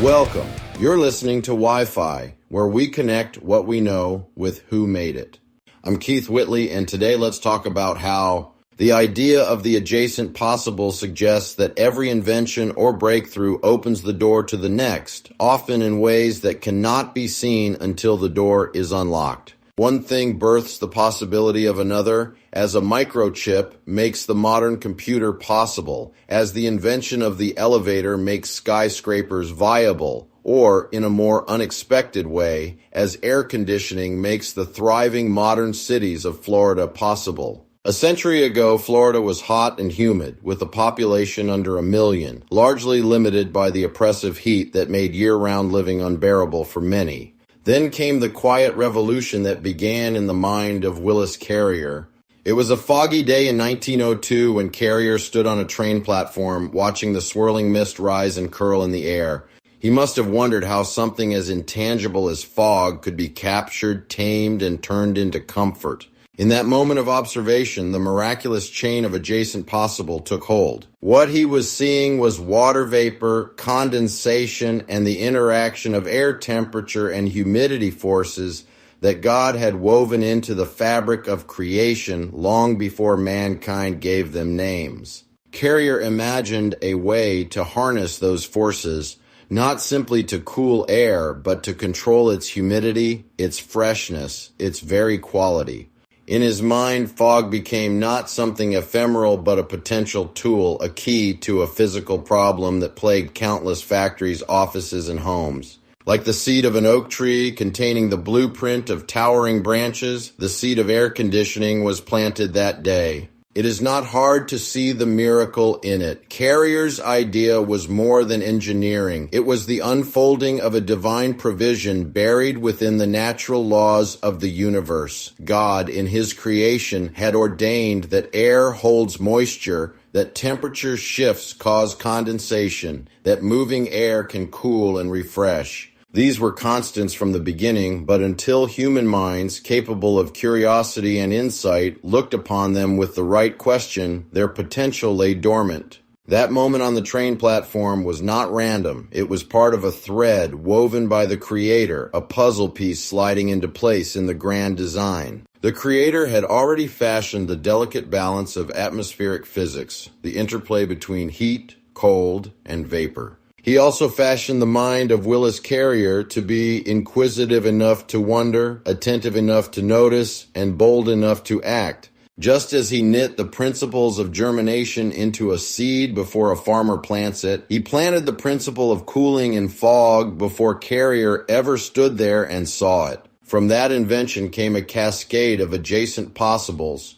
Welcome. You're listening to Wi-Fi, where we connect what we know with who made it. I'm Keith Whitley, and today let's talk about how the idea of the adjacent possible suggests that every invention or breakthrough opens the door to the next, often in ways that cannot be seen until the door is unlocked. One thing births the possibility of another, as a microchip makes the modern computer possible, as the invention of the elevator makes skyscrapers viable, or, in a more unexpected way, as air conditioning makes the thriving modern cities of Florida possible. A century ago, Florida was hot and humid, with a population under 1 million, largely limited by the oppressive heat that made year-round living unbearable for many. Then came the quiet revolution that began in the mind of Willis Carrier. It was a foggy day in 1902 when Carrier stood on a train platform watching the swirling mist rise and curl in the air. He must have wondered how something as intangible as fog could be captured, tamed, and turned into comfort. In that moment of observation, the miraculous chain of adjacent possible took hold. What he was seeing was water vapor, condensation, and the interaction of air temperature and humidity forces that God had woven into the fabric of creation long before mankind gave them names. Carrier imagined a way to harness those forces, not simply to cool air, but to control its humidity, its freshness, its very quality. In his mind, fog became not something ephemeral but a potential tool, a key to a physical problem that plagued countless factories, offices, and homes. Like the seed of an oak tree containing the blueprint of towering branches, the seed of air conditioning was planted that day. It is not hard to see the miracle in it. Carrier's idea was more than engineering. It was the unfolding of a divine provision buried within the natural laws of the universe. God, in his creation, had ordained that air holds moisture, that temperature shifts cause condensation, that moving air can cool and refresh. These were constants from the beginning, but until human minds, capable of curiosity and insight, looked upon them with the right question, their potential lay dormant. That moment on the train platform was not random. It was part of a thread woven by the Creator, a puzzle piece sliding into place in the grand design. The Creator had already fashioned the delicate balance of atmospheric physics, the interplay between heat, cold, and vapor. He also fashioned the mind of Willis Carrier to be inquisitive enough to wonder, attentive enough to notice, and bold enough to act. Just as he knit the principles of germination into a seed before a farmer plants it, he planted the principle of cooling in fog before Carrier ever stood there and saw it. From that invention came a cascade of adjacent possibles: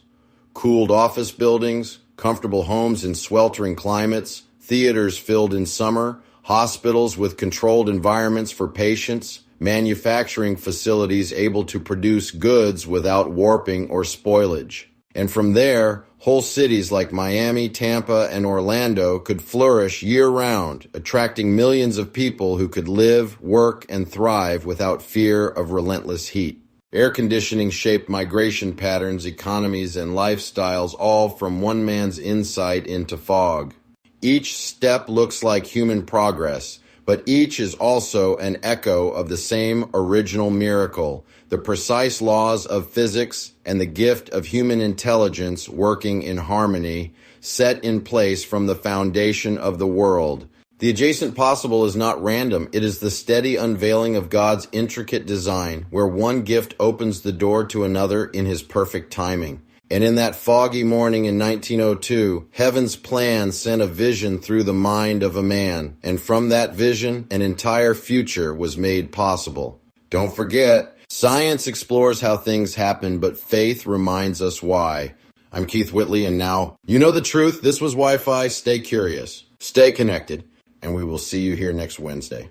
cooled office buildings, comfortable homes in sweltering climates, theaters filled in summer, hospitals with controlled environments for patients, manufacturing facilities able to produce goods without warping or spoilage. And from there, whole cities like Miami, Tampa, and Orlando could flourish year-round, attracting millions of people who could live, work, and thrive without fear of relentless heat. Air conditioning shaped migration patterns, economies, and lifestyles, all from one man's insight into fog. Each step looks like human progress, but each is also an echo of the same original miracle, the precise laws of physics and the gift of human intelligence working in harmony, set in place from the foundation of the world. The adjacent possible is not random. It is the steady unveiling of God's intricate design, where one gift opens the door to another in his perfect timing. And in that foggy morning in 1902, heaven's plan sent a vision through the mind of a man, and from that vision, an entire future was made possible. Don't forget, science explores how things happen, but faith reminds us why. I'm Keith Whitley, and now, you know the truth. This was Wi-Fi. Stay curious, stay connected, and we will see you here next Wednesday.